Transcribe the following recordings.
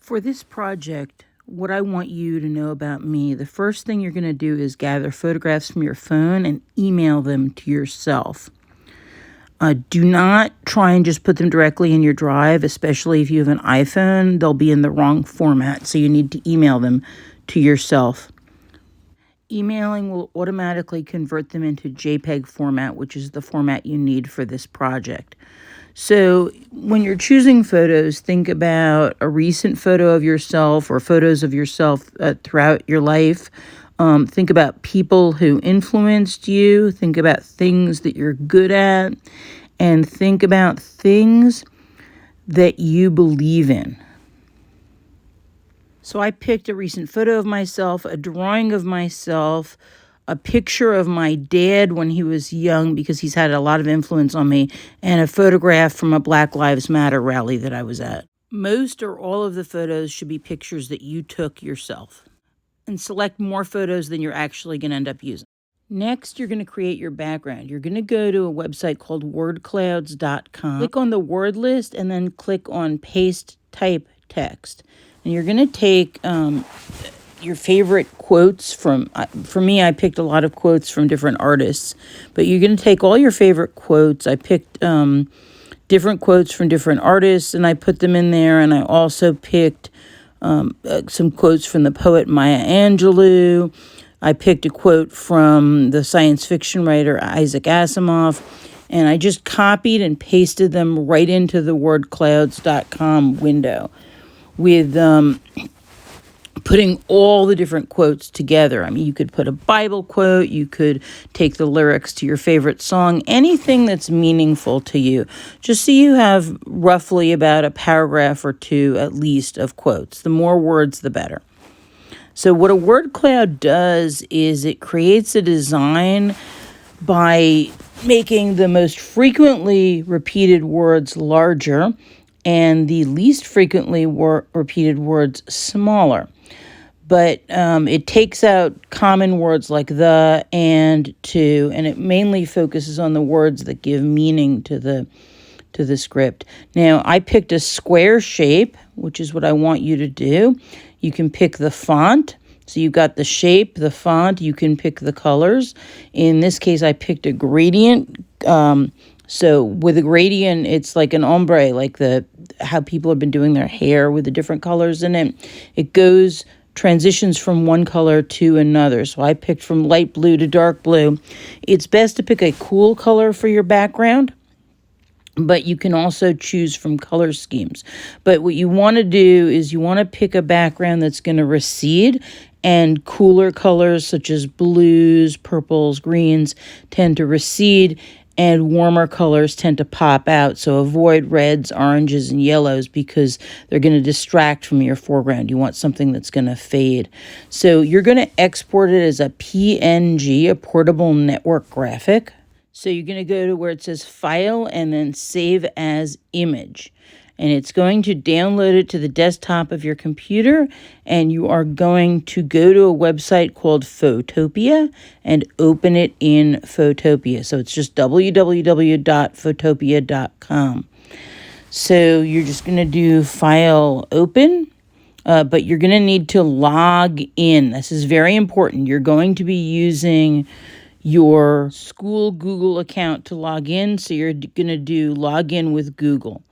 For this project, what I want you to know about me, the first thing you're going to do is gather photographs from your phone and email them to yourself. Do not try and just put them directly in your drive, especially if you have an iPhone. They'll be in the wrong format, so you need to email them to yourself. Emailing will automatically convert them into JPEG format, which is the format you need for this project. So when you're choosing photos, think about a recent photo of yourself or photos of yourself throughout your life. Think about people who influenced you. Think about things that you're good at. And think about things that you believe in. So I picked a recent photo of myself, a drawing of myself, a picture of my dad when he was young because he's had a lot of influence on me, and a photograph from a Black Lives Matter rally that I was at. Most or all of the photos should be pictures that you took yourself. And select more photos than you're actually going to end up using. Next, you're going to create your background. You're going to go to a website called wordclouds.com. Click on the word list and then click on paste type text. And you're going to take your favorite quotes from, for me, I picked a lot of quotes from different artists, but you're going to take all your favorite quotes. I picked different quotes from different artists, and I put them in there, and I also picked some quotes from the poet Maya Angelou. I picked a quote from the science fiction writer Isaac Asimov, and I just copied and pasted them right into the wordclouds.com window with putting all the different quotes together. I mean, you could put a Bible quote, you could take the lyrics to your favorite song, anything that's meaningful to you, just so you have roughly about a paragraph or two at least of quotes. The more words, the better. So what a word cloud does is it creates a design by making the most frequently repeated words larger and the least frequently repeated words smaller. But it takes out common words like the, and, to, and it mainly focuses on the words that give meaning to the script. Now, I picked a square shape, which is what I want you to do. You can pick the font. So you've got the shape, the font, you can pick the colors. In this case, I picked a gradient. So with a gradient, it's like an ombre, like how people have been doing their hair with the different colors in it. It transitions from one color to another. So I picked from light blue to dark blue. It's best to pick a cool color for your background, but you can also choose from color schemes. But what you want to do is you want to pick a background that's going to recede, and cooler colors such as blues, purples, greens tend to recede, and warmer colors tend to pop out. So avoid reds, oranges, and yellows because they're going to distract from your foreground. You want something that's going to fade. So you're going to export it as a PNG, a portable network graphic. So you're going to go to where it says File and then Save as Image. And it's going to download it to the desktop of your computer, and you are going to go to a website called Photopea and open it in Photopea. So it's just www.photopea.com. So you're just going to do File Open, but you're going to need to log in. This is very important. You're going to be using your school Google account to log in, so you're going to do Login with Google.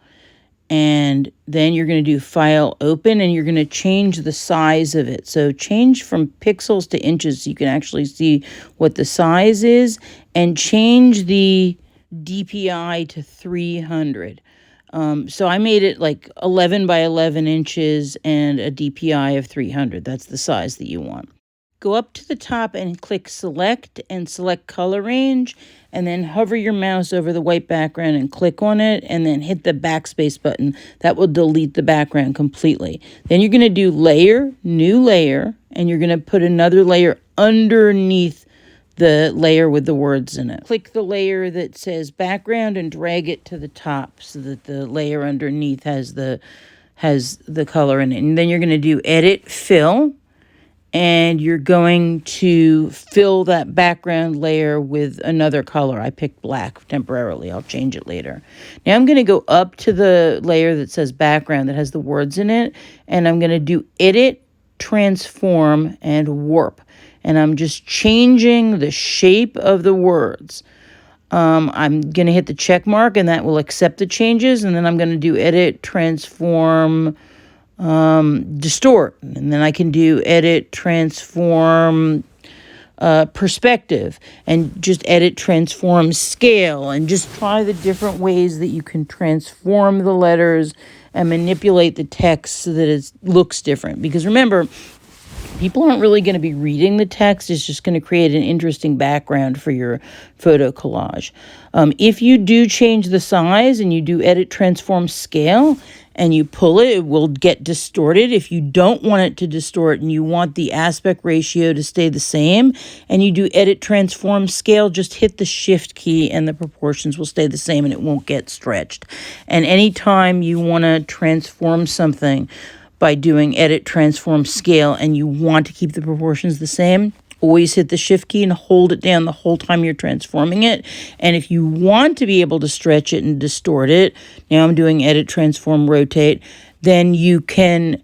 And then you're going to do File Open, and you're going to change the size of it. So change from pixels to inches so you can actually see what the size is, and change the DPI to 300. So I made it like 11 by 11 inches and a DPI of 300. That's the size that you want. Go up to the top and click Select and select Color Range, and then hover your mouse over the white background and click on it, and then hit the backspace button. That will delete the background completely. Then you're going to do Layer, New Layer, and you're going to put another layer underneath the layer with the words in it. Click the layer that says Background and drag it to the top so that the layer underneath has the color in it. And then you're going to do Edit, Fill, and you're going to fill that background layer with another color. I picked black temporarily. I'll change it later. Now I'm going to go up to the layer that says background that has the words in it, and I'm going to do edit, transform, and warp. And I'm just changing the shape of the words. I'm going to hit the check mark, and that will accept the changes, and then I'm going to do edit, transform, distort, and then I can do edit, transform, perspective, and just edit, transform, scale, and just try the different ways that you can transform the letters and manipulate the text so that it looks different. Because remember, people aren't really going to be reading the text. It's just going to create an interesting background for your photo collage. If you do change the size and you do edit, transform, scale, and you pull it, it will get distorted. If you don't want it to distort and you want the aspect ratio to stay the same, and you do edit, transform, scale, just hit the shift key and the proportions will stay the same and it won't get stretched. And anytime you want to transform something by doing edit, transform, scale, and you want to keep the proportions the same, always hit the shift key and hold it down the whole time you're transforming it. And if you want to be able to stretch it and distort it, now I'm doing edit, transform, rotate, then you can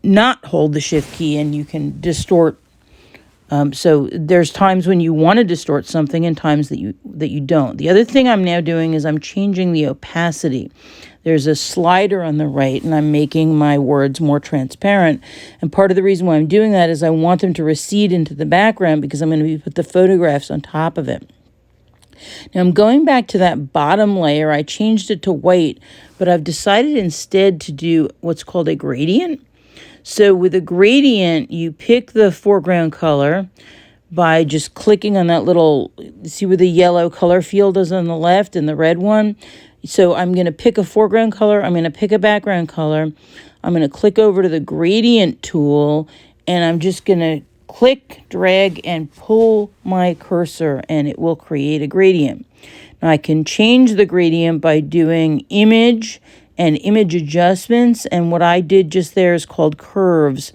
not hold the shift key and you can distort. So there's times when you want to distort something and times that you don't. The other thing I'm now doing is I'm changing the opacity. There's a slider on the right, and I'm making my words more transparent. And part of the reason why I'm doing that is I want them to recede into the background because I'm going to put the photographs on top of it. Now I'm going back to that bottom layer. I changed it to white, but I've decided instead to do what's called a gradient. So with a gradient, you pick the foreground color by just clicking on that little, see where the yellow color field is on the left and the red one? So I'm going to pick a foreground color. I'm going to pick a background color. I'm going to click over to the gradient tool, and I'm just going to click, drag, and pull my cursor, and it will create a gradient. Now I can change the gradient by doing image and image adjustments, and what I did just there is called curves.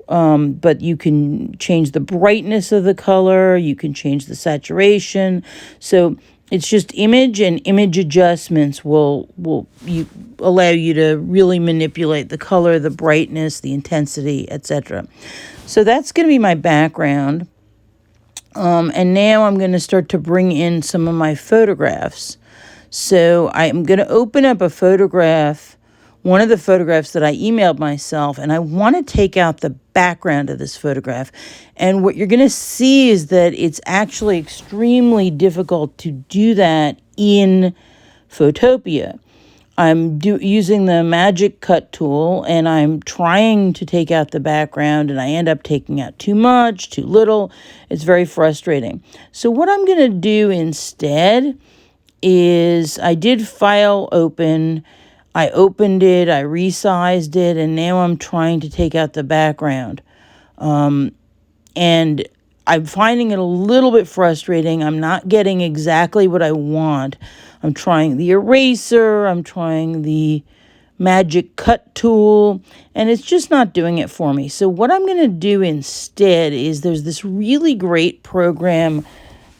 But you can change the brightness of the color, you can change the saturation. So it's just image and image adjustments will allow you to really manipulate the color, the brightness, the intensity, etc. So that's going to be my background. And now I'm going to start to bring in some of my photographs. So I'm going to open up a photograph, one of the photographs that I emailed myself, and I want to take out the background of this photograph. And what you're going to see is that it's actually extremely difficult to do that in Photopea. I'm using the magic cut tool, and I'm trying to take out the background, and I end up taking out too much, too little. It's very frustrating. So what I'm going to do instead is I did file open, I opened it, I resized it, and now I'm trying to take out the background. And I'm finding it a little bit frustrating. I'm not getting exactly what I want. I'm trying the eraser, I'm trying the magic cut tool, and it's just not doing it for me. So what I'm going to do instead is there's this really great program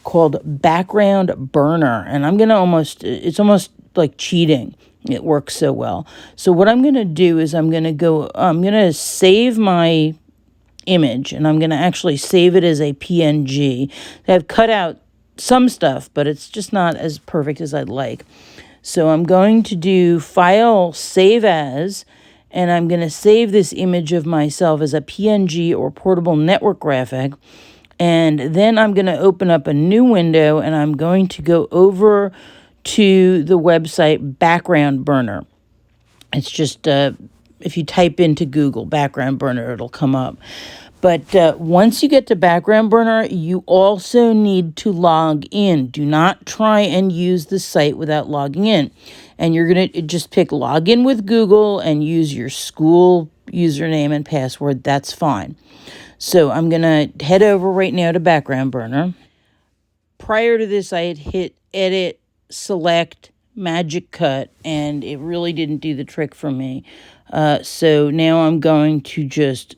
called Background Burner, and I'm going to it's almost like cheating. It works so well. So what I'm going to do is I'm going to save my image, and I'm going to actually save it as a PNG. I've cut out some stuff, but it's just not as perfect as I'd like. So I'm going to do File, Save As, and I'm going to save this image of myself as a PNG or portable network graphic. And then I'm going to open up a new window, and I'm going to go over to the website Background Burner. It's just, if you type into Google Background Burner, it'll come up. But once you get to Background Burner, you also need to log in. Do not try and use the site without logging in. And you're going to just pick Login with Google and use your school username and password. That's fine. So I'm going to head over right now to Background Burner. Prior to this, I had hit Edit, Select, Magic Cut, and it really didn't do the trick for me. So now I'm going to just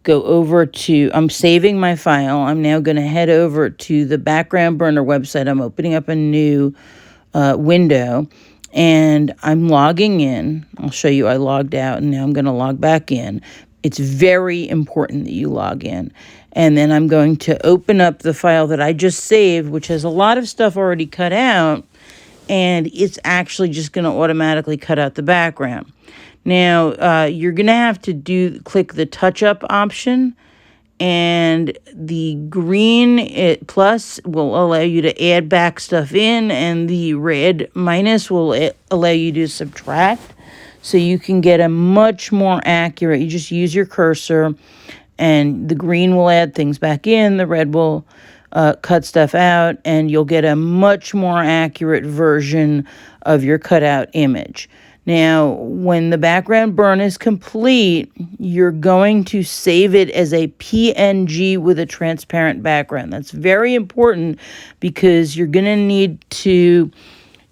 go over to, I'm saving my file. I'm now going to head over to the background burner website. I'm opening up a new window, and I'm logging in. I'll show you I logged out, and now I'm going to log back in. It's very important that you log in. And then I'm going to open up the file that I just saved, which has a lot of stuff already cut out, and it's actually just going to automatically cut out the background. Now, you're going to have to click the Touchup option, and the green plus will allow you to add back stuff in, and the red minus will allow you to subtract. So you can get a much more accurate, you just use your cursor, and the green will add things back in, the red will cut stuff out, and you'll get a much more accurate version of your cutout image. Now, when the background burn is complete, you're going to save it as a PNG with a transparent background. That's very important because you're going to need to,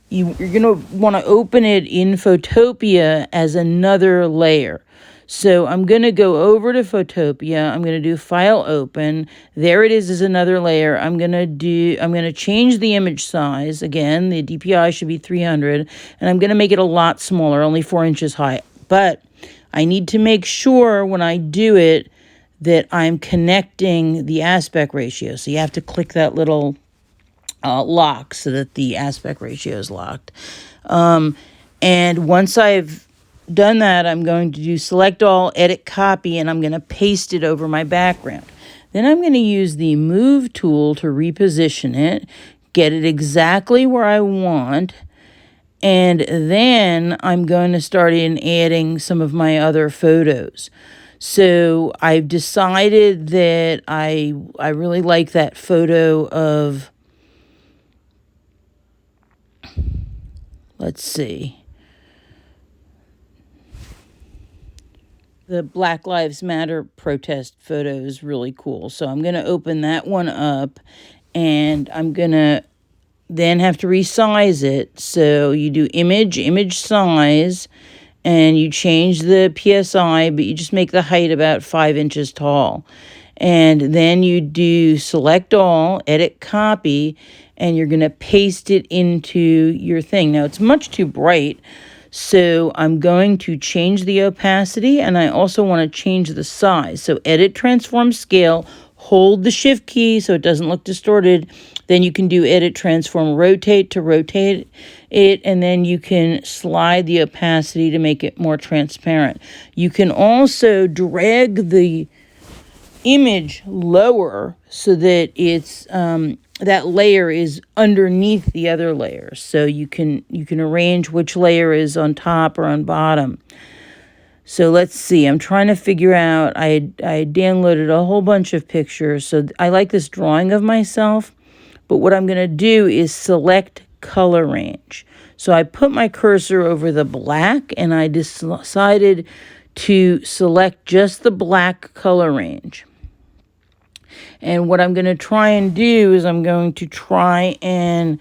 you're going to want to open it in Photopea as another layer. So I'm going to go over to Photopea. I'm going to do File Open. There it is as another layer. I'm going to change the image size. Again, the DPI should be 300. And I'm going to make it a lot smaller, only 4 inches high. But I need to make sure when I do it that I'm connecting the aspect ratio. So you have to click that little lock so that the aspect ratio is locked. And once I've done that, I'm going to do Select All, Edit Copy, and I'm going to paste it over my background. Then I'm going to use the Move tool to reposition it, get it exactly where I want, and then I'm going to start adding some of my other photos. So I've decided that I really like that photo of, let's see, the Black Lives Matter protest photo is really cool. So I'm going to open that one up, and I'm going to then have to resize it. So you do image size, and you change the PSI, but you just make the height about 5 inches tall. And then you do Select All, Edit Copy, and you're going to paste it into your thing. Now, it's much too bright, so I'm going to change the opacity, and I also want to change the size. So Edit, Transform, Scale, hold the Shift key so it doesn't look distorted. Then you can do Edit, Transform, Rotate to rotate it, and then you can slide the opacity to make it more transparent. You can also drag the image lower so that it's that layer is underneath the other layers. So you can arrange which layer is on top or on bottom. So let's see. I'm trying to figure out. I downloaded a whole bunch of pictures. So I like this drawing of myself. But what I'm going to do is select color range. So I put my cursor over the black, and I decided to select just the black color range. And what I'm going to try and do is I'm going to try and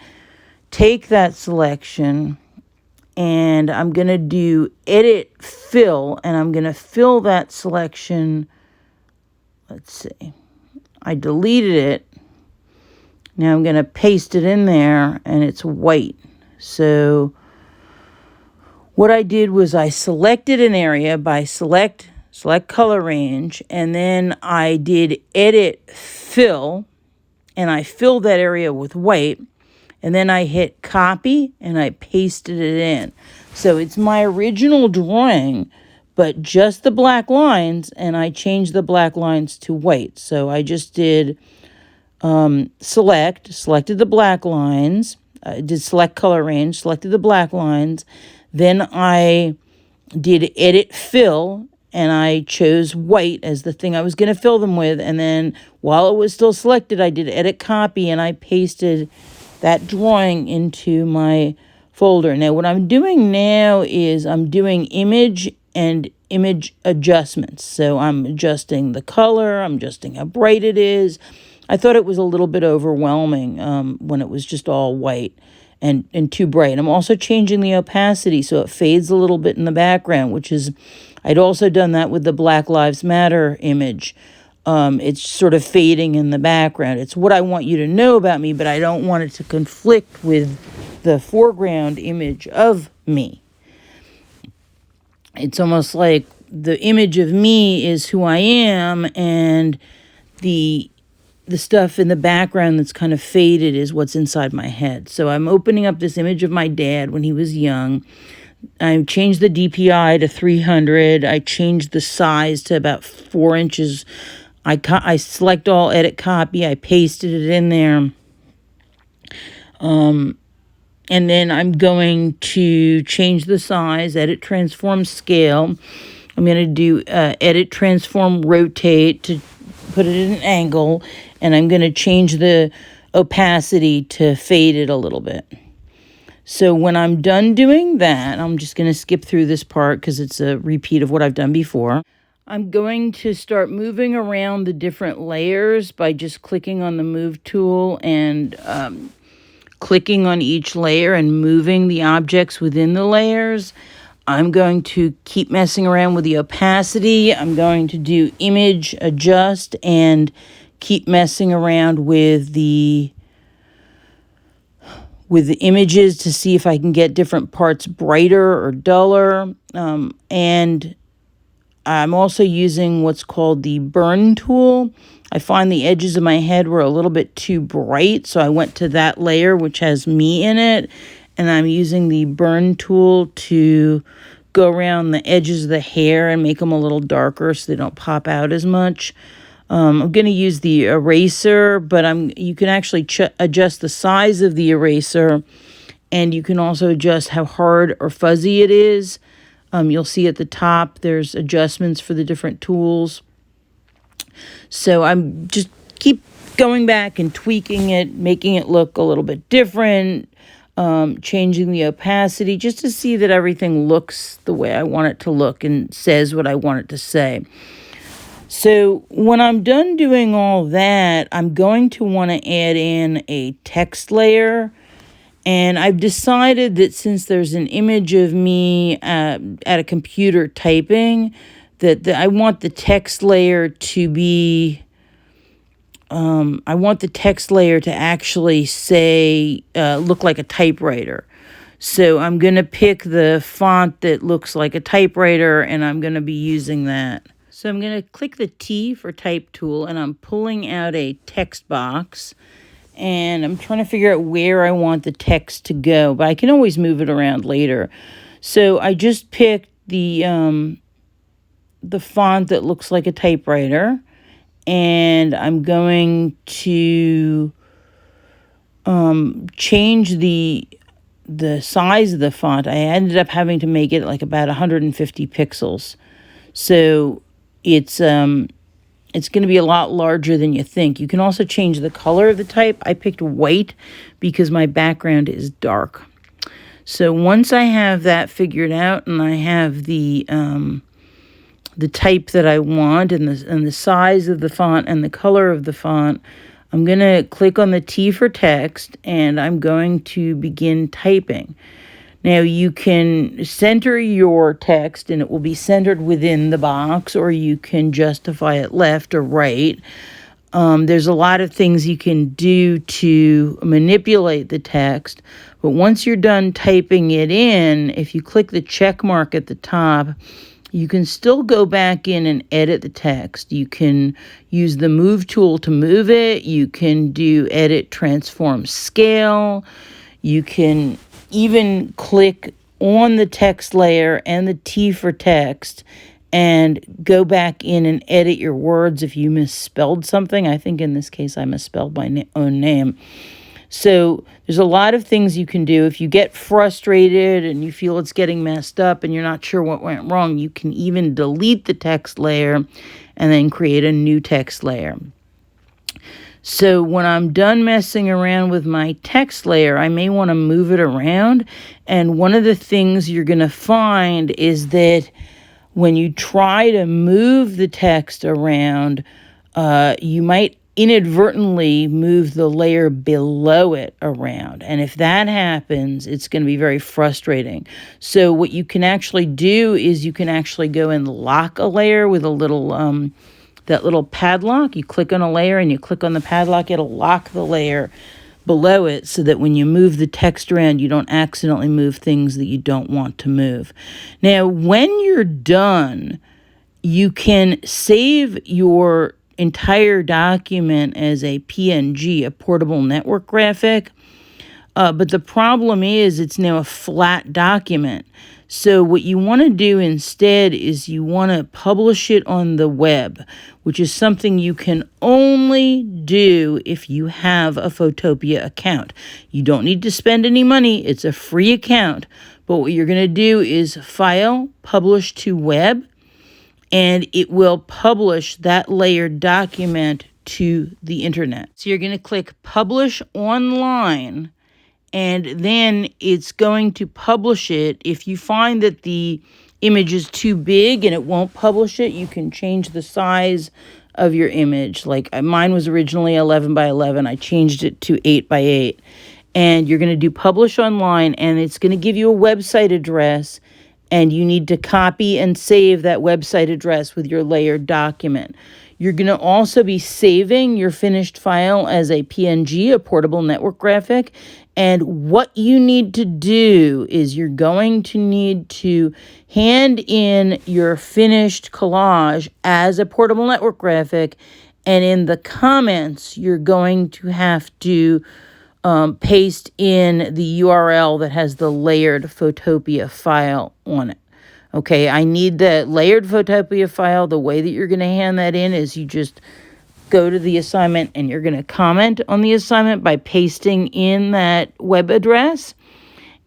take that selection, and I'm going to do Edit, Fill, and I'm going to fill that selection. Let's see. I deleted it. Now I'm going to paste it in there, and it's white. So what I did was I selected an area by select color range, and then I did Edit, Fill, and I filled that area with white, and then I hit Copy, and I pasted it in. So it's my original drawing, but just the black lines, and I changed the black lines to white. So I just did selected the black lines, did select color range, selected the black lines, then I did Edit, Fill, and I chose white as the thing I was going to fill them with, and then while it was still selected, I did Edit, Copy, and I pasted that drawing into my folder. Now, what I'm doing now is I'm doing image and image adjustments. So I'm adjusting the color, I'm adjusting how bright it is. I thought it was a little bit overwhelming when it was just all white and too bright. I'm also changing the opacity so it fades a little bit in the background, which is, I'd also done that with the Black Lives Matter image. It's sort of fading in the background. It's what I want you to know about me, but I don't want it to conflict with the foreground image of me. It's almost like the image of me is who I am, and the stuff in the background that's kind of faded is what's inside my head. So I'm opening up this image of my dad when he was young. I changed the DPI to 300. I changed the size to about 4 inches. I select all, edit, copy. I pasted it in there. And then I'm going to change the size, edit, transform, scale. I'm going to do edit, transform, rotate to put it at an angle. And I'm going to change the opacity to fade it a little bit. So when I'm done doing that, I'm just going to skip through this part because it's a repeat of what I've done before. I'm going to start moving around the different layers by just clicking on the move tool and clicking on each layer and moving the objects within the layers. I'm going to keep messing around with the opacity. I'm going to do image adjust and keep messing around with the images to see if I can get different parts brighter or duller. And I'm also using what's called the burn tool. I find the edges of my head were a little bit too bright, so I went to that layer which has me in it, and I'm using the burn tool to go around the edges of the hair and make them a little darker so they don't pop out as much. I'm going to use the eraser, but you can actually adjust the size of the eraser, and you can also adjust how hard or fuzzy it is. You'll see at the top there's adjustments for the different tools. So I'm just keep going back and tweaking it, making it look a little bit different, changing the opacity just to see that everything looks the way I want it to look and says what I want it to say. So when I'm done doing all that, I'm going to want to add in a text layer. And I've decided that since there's an image of me at a computer typing, that I want the text layer to be, I want the text layer to actually say, look like a typewriter. So I'm going to pick the font that looks like a typewriter, and I'm going to be using that. So I'm going to click the T for type tool, and I'm pulling out a text box. And I'm trying to figure out where I want the text to go, but I can always move it around later. So I just picked the font that looks like a typewriter, and I'm going to change the size of the font. I ended up having to make it like about 150 pixels. So it's going to be a lot larger than you think. You can also change the color of the type. I picked white because my background is dark. So once I have that figured out and I have the type that I want and the size of the font and the color of the font, I'm going to click on the T for text and I'm going to begin typing. Now you can center your text and it will be centered within the box, or you can justify it left or right. There's a lot of things you can do to manipulate the text, but once you're done typing it in, if you click the check mark at the top, you can still go back in and edit the text. You can use the move tool to move it. You can do edit, transform, scale. You can even click on the text layer and the T for text and go back in and edit your words if you misspelled something. I think in this case I misspelled my own name. So there's a lot of things you can do. If you get frustrated and you feel it's getting messed up and you're not sure what went wrong, you can even delete the text layer and then create a new text layer. So when I'm done messing around with my text layer, I may want to move it around. And one of the things you're going to find is that when you try to move the text around, you might inadvertently move the layer below it around. And if that happens, it's going to be very frustrating. So what you can actually do is you can actually go and lock a layer with a little, that little padlock. You click on a layer and you click on the padlock, it'll lock the layer below it so that when you move the text around, you don't accidentally move things that you don't want to move. Now, when you're done, you can save your entire document as a PNG, a portable network graphic. But the problem is it's now a flat document. So what you want to do instead is you want to publish it on the web, which is something you can only do if you have a Photopea account. You don't need to spend any money. It's a free account. But what you're going to do is File, Publish to Web, and it will publish that layered document to the internet. So you're going to click Publish Online, and then it's going to publish it. If you find that the image is too big and it won't publish it, you can change the size of your image. Like mine was originally 11 by 11. I changed it to 8 by 8. And you're going to do Publish Online, and it's going to give you a website address, and you need to copy and save that website address with your layered document. You're going to also be saving your finished file as a PNG, a portable network graphic. And what you need to do is you're going to need to hand in your finished collage as a portable network graphic. And in the comments, you're going to have to paste in the URL that has the layered Photopea file on it. Okay, I need the layered Photopea file. The way that you're going to hand that in is you just go to the assignment and you're going to comment on the assignment by pasting in that web address.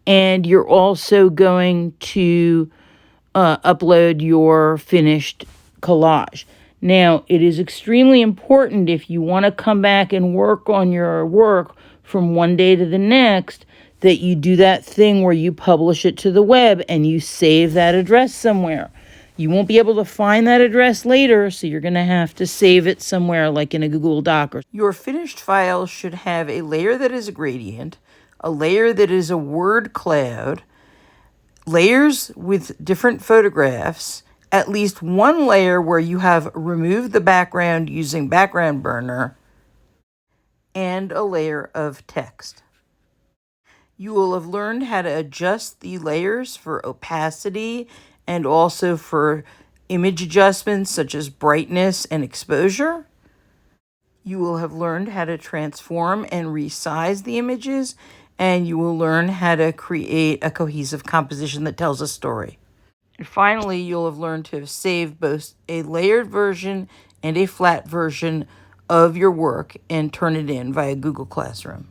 And you're also going to upload your finished collage. Now, it is extremely important if you want to come back and work on your work from one day to the next, that you do that thing where you publish it to the web and you save that address somewhere. You won't be able to find that address later, so you're going to have to save it somewhere like in a Google Doc. Your finished file should have a layer that is a gradient, a layer that is a word cloud, layers with different photographs, at least one layer where you have removed the background using background burner, and a layer of text. You will have learned how to adjust the layers for opacity and also for image adjustments such as brightness and exposure. You will have learned how to transform and resize the images, and you will learn how to create a cohesive composition that tells a story. And finally, you'll have learned to have saved both a layered version and a flat version of your work and turn it in via Google Classroom.